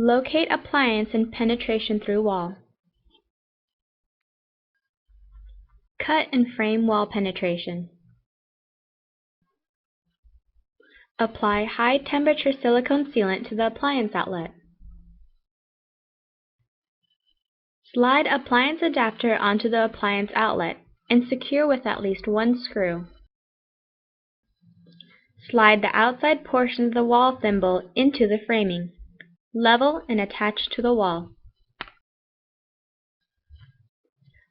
Locate appliance and penetration through wall. Cut and frame wall penetration. Apply high-temperature silicone sealant to the appliance outlet. Slide appliance adapter onto the appliance outlet and secure with at least one screw. Slide the outside portion of the wall thimble into the framing. Level and attach to the wall.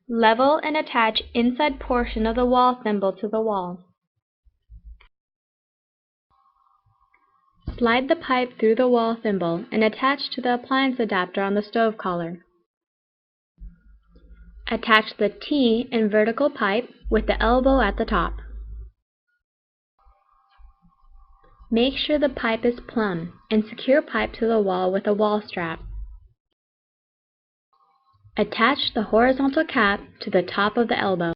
Level and attach inside portion of the wall thimble to the wall. Slide the pipe through the wall thimble and attach to the appliance adapter on the stove collar. Attach the T and vertical pipe with the elbow at the top. Make sure the pipe is plumb and secure pipe to the wall with a wall strap. Attach the horizontal cap to the top of the elbow.